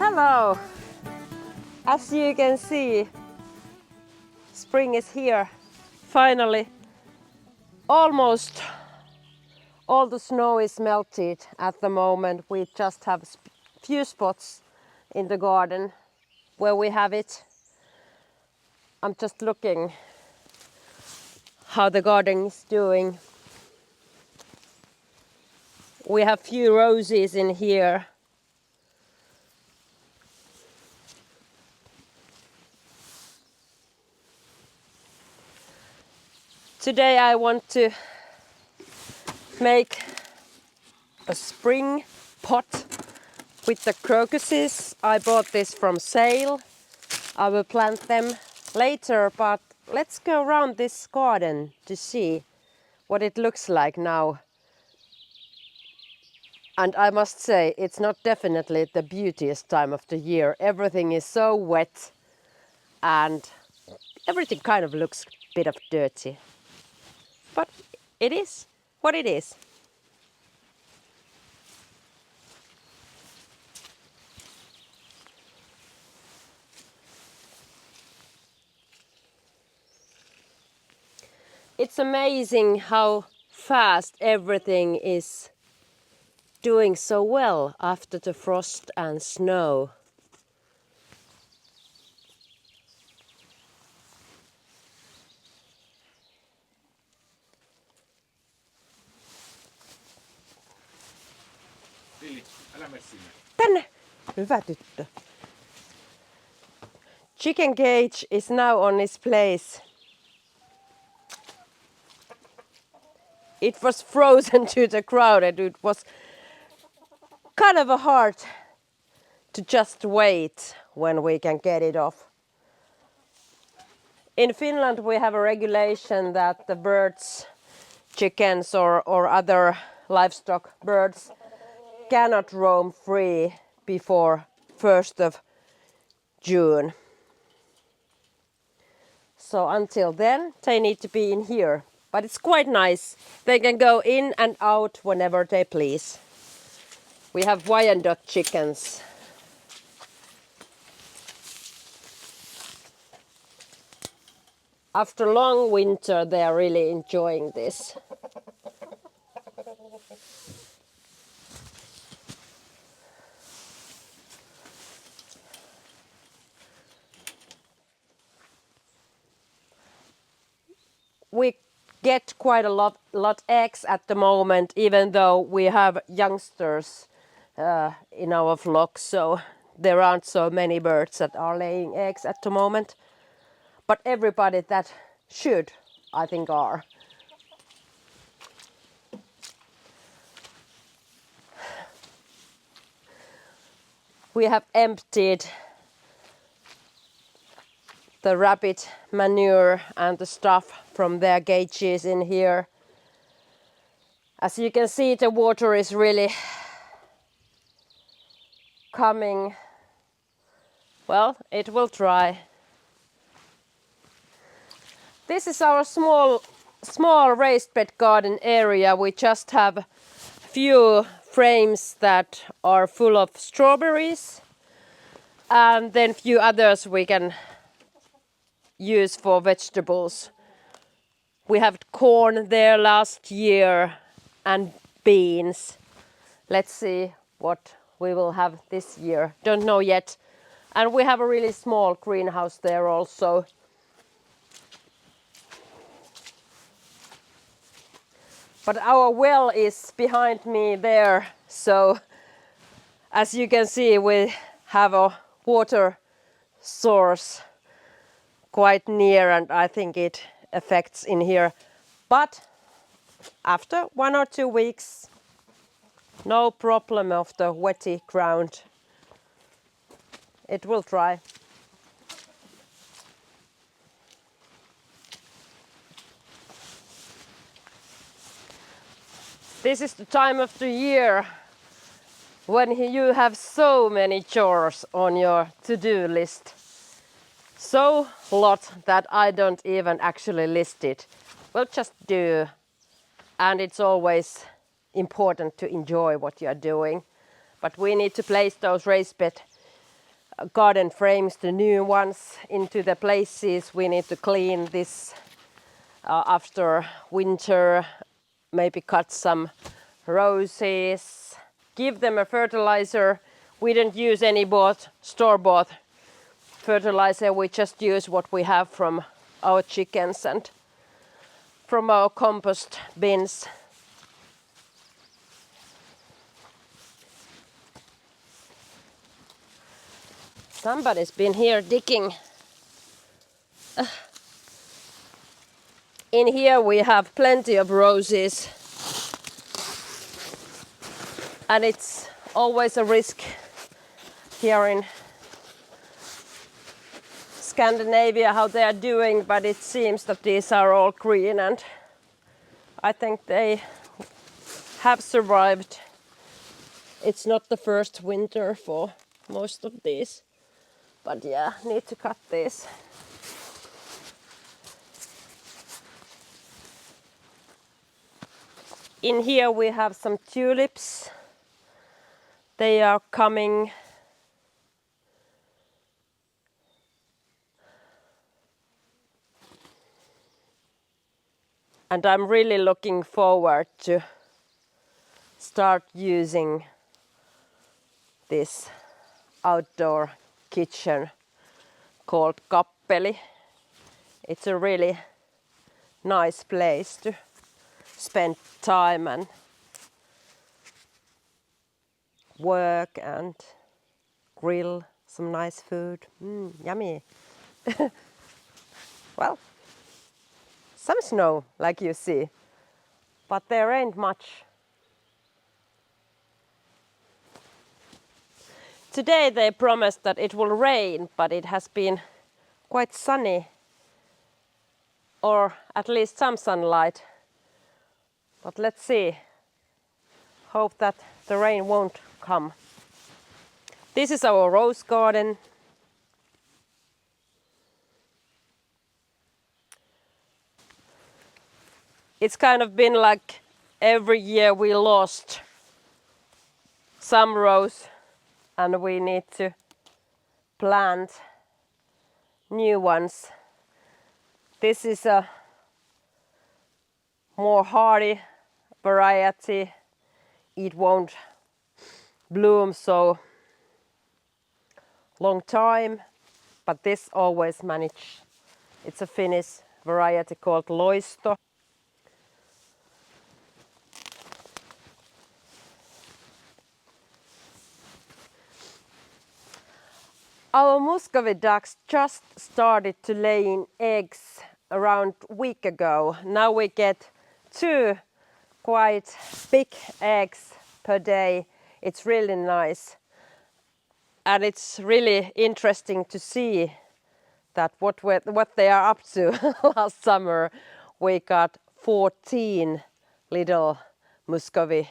Hello! As you can see, spring is here. Finally, almost all the snow is melted at the moment. We just have a few spots in the garden where we have it. I'm just looking how the garden is doing. We have few roses in here. Today I want to make a spring pot with the crocuses. I bought this from sale. I will plant them later, but let's go around this garden to see what it looks like now. And I must say, it's not definitely the beautiest time of the year. Everything is so wet and everything kind of looks a bit of dirty. But it is what it is. It's amazing how fast everything is doing so well after the frost and snow. Lili, älä mene sinne. Tänne! Hyvä tyttö. Chicken cage is now on its place. It was frozen to the ground and it was kind of hard to just wait when we can get it off. In Finland we have a regulation that the birds, chickens or other livestock birds cannot roam free before 1st of June. So until then they need to be in here. But it's quite nice. They can go in and out whenever they please. We have Wyandotte chickens. After long winter, they are really enjoying this. We get quite a lot eggs at the moment, even though we have youngsters in our flock, so there aren't so many birds that are laying eggs at the moment. But everybody that should, I think, are. We have emptied the rabbit manure and the stuff from their cages in here. As you can see, the water is really coming. Well, it will dry. This is our small raised bed garden area. We just have a few frames that are full of strawberries and then a few others we can use for vegetables. We have corn there last year and beans. Let's see what we will have this year. Don't know yet. And we have a really small greenhouse there also. But our well is behind me there, so as you can see, we have a water source quite near, and I think it affects in here. But after 1 or 2 weeks, no problem of the wetty ground. It will dry. This is the time of the year when you have so many chores on your to-do list. So lot that I don't even actually list it. We'll just do. And it's always important to enjoy what you're doing. But we need to place those raised bed garden frames, the new ones, into the places. We need to clean this after winter, maybe cut some roses, give them a fertilizer. We don't use any store-bought fertilizer, we just use what we have from our chickens and from our compost bins. Somebody's been here digging. In here we have plenty of roses, and it's always a risk here in Scandinavia how they are doing, but it seems that these are all green, and I think they have survived. It's not the first winter for most of these, but yeah, need to cut this. In here we have some tulips. They are coming. And I'm really looking forward to start using this outdoor kitchen called Kappeli. It's a really nice place to spend time and work and grill some nice food. Yummy. Well, some snow, like you see, but there ain't much. Today they promised that it will rain, but it has been quite sunny, or at least some sunlight. But let's see. Hope that the rain won't come. This is our rose garden. It's kind of been like every year we lost some rows and we need to plant new ones. This is a more hardy variety. It won't bloom so long time, but this always manage. It's a Finnish variety called loisto. Our Muscovy ducks just started to laying eggs around a week ago. Now we get 2 quite big eggs per day. It's really nice. And it's really interesting to see that what they are up to. Last summer we got 14 little Muscovy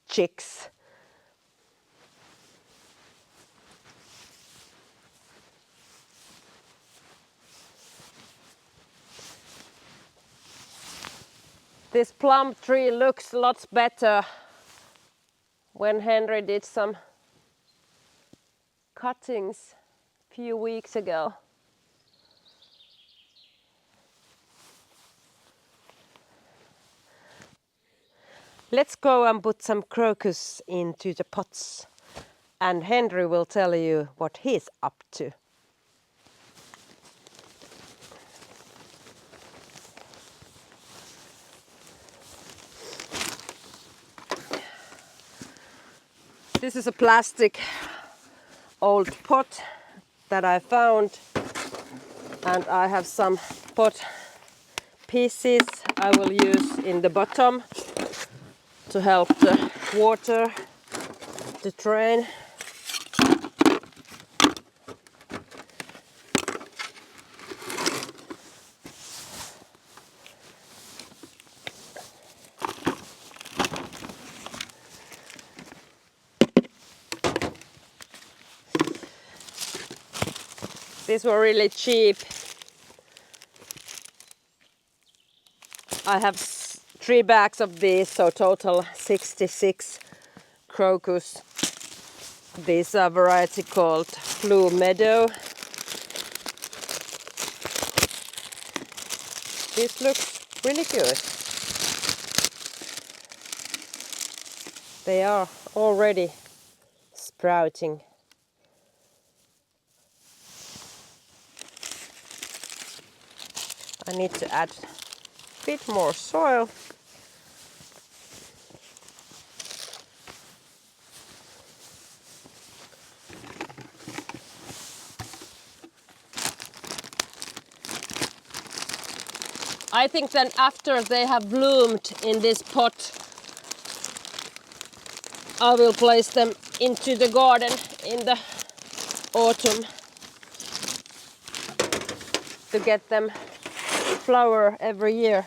chicks. This plum tree looks lots better when Henry did some cuttings a few weeks ago. Let's go and put some crocus into the pots, and Henry will tell you what he's up to. This is a plastic old pot that I found, and I have some pot pieces I will use in the bottom to help the water to drain. These were really cheap. I have 3 bags of these, so total 66 crocus. This a variety called Blue Meadow. This looks really good. They are already sprouting. I need to add a bit more soil. I think then after they have bloomed in this pot, I will place them into the garden in the autumn to get them flower every year.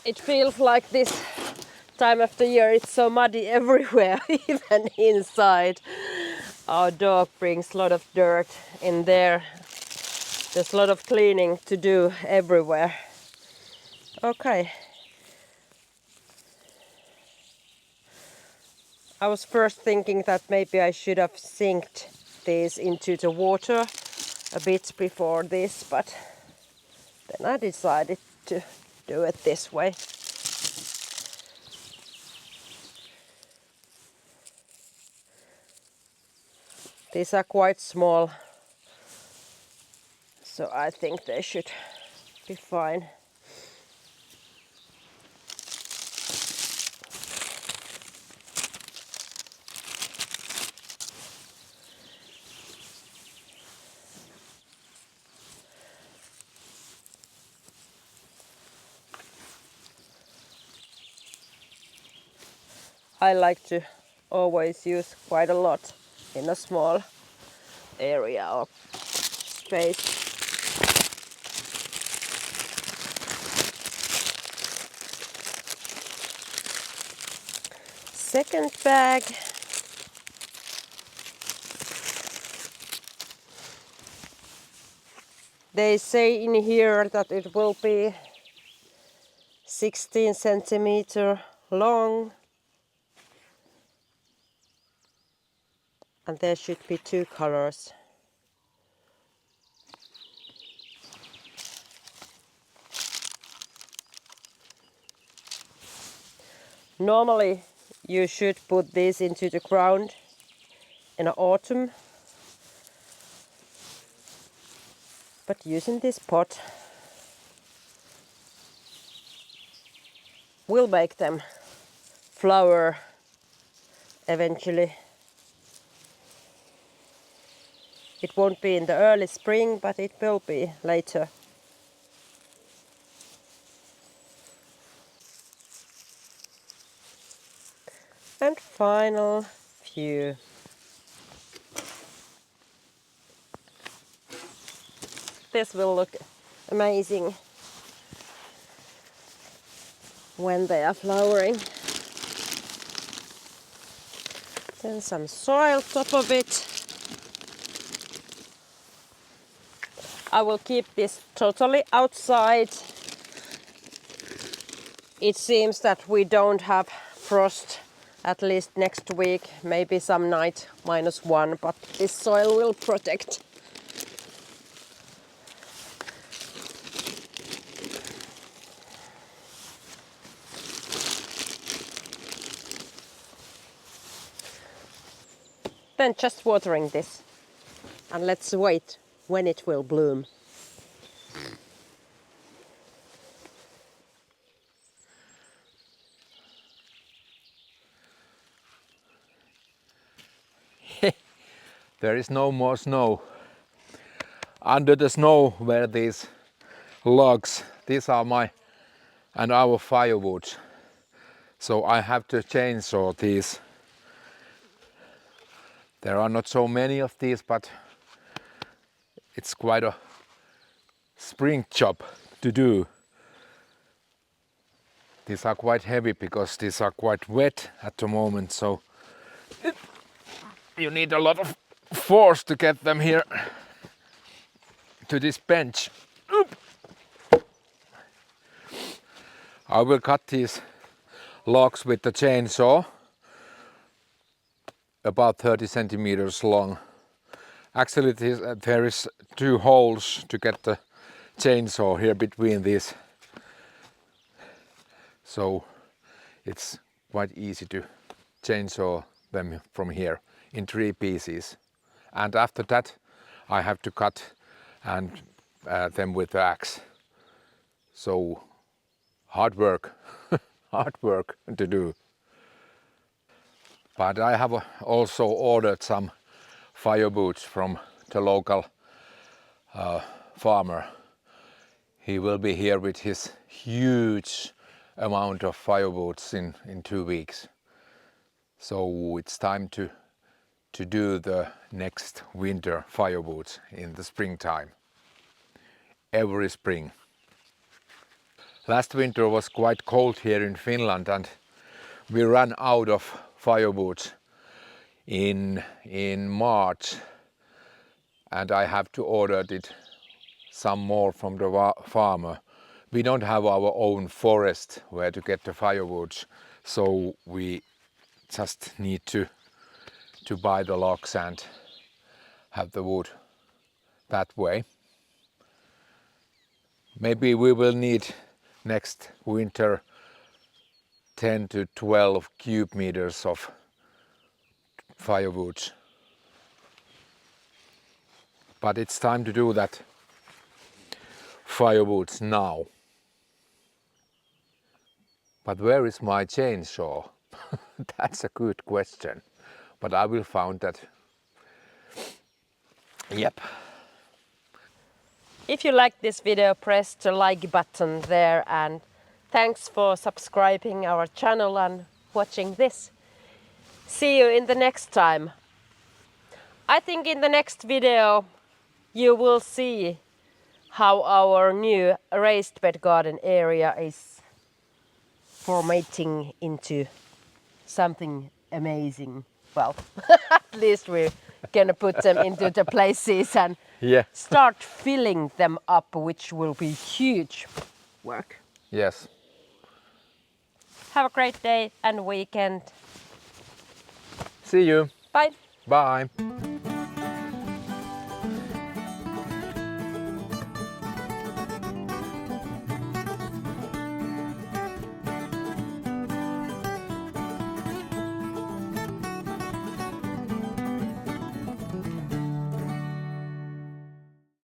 It feels like this time of the year it's so muddy everywhere, even inside. Our dog brings a lot of dirt in there. There's a lot of cleaning to do everywhere. Okay. I was first thinking that maybe I should have sinked these into the water a bit before this, but then I decided to do it this way. These are quite small, so I think they should be fine. I like to always use quite a lot in a small area or space. Second bag. They say in here that it will be 16 centimeter long. And there should be 2 colors. Normally you should put this into the ground in autumn. But using this pot will make them flower eventually. It won't be in the early spring, but it will be later. And final few. This will look amazing when they are flowering. Then some soil top of it. I will keep this totally outside. It seems that we don't have frost at least next week, maybe some night -1, but this soil will protect. Then just watering this, and let's wait when it will bloom. There is no more snow. Under the snow were these logs. These are my and our firewood. So I have to chainsaw these. There are not so many of these, but it's quite a spring job to do. These are quite heavy because these are quite wet at the moment, so you need a lot of force to get them here to this bench. Oop. I will cut these logs with the chainsaw, about 30 centimeters long. Actually, there is 2 holes to get the chainsaw here between these, so it's quite easy to chainsaw them from here in 3 pieces. And after that I have to cut and them with the axe. So hard work, hard work to do. But I have also ordered some firewoods from the local farmer. He will be here with his huge amount of firewoods in 2 weeks. So it's time to do the next winter firewoods in the springtime. Every spring. Last winter was quite cold here in Finland and we ran out of firewoods in March, and I have to order some more from the farmer. We don't have our own forest where to get the firewoods, so we just need to buy the logs and have the wood that way. Maybe we will need next winter 10 to 12 cube meters of firewoods. But it's time to do that firewoods now. But where is my chainsaw? That's a good question. But I will find that. Yep. If you like this video, press the like button there, and thanks for subscribing our channel and watching this. See you in the next time. I think in the next video you will see how our new raised bed garden area is formatting into something amazing. Well, at least we're gonna put them into the places and start filling them up, which will be huge work. Yes. Have a great day and weekend. See you. Bye. Bye.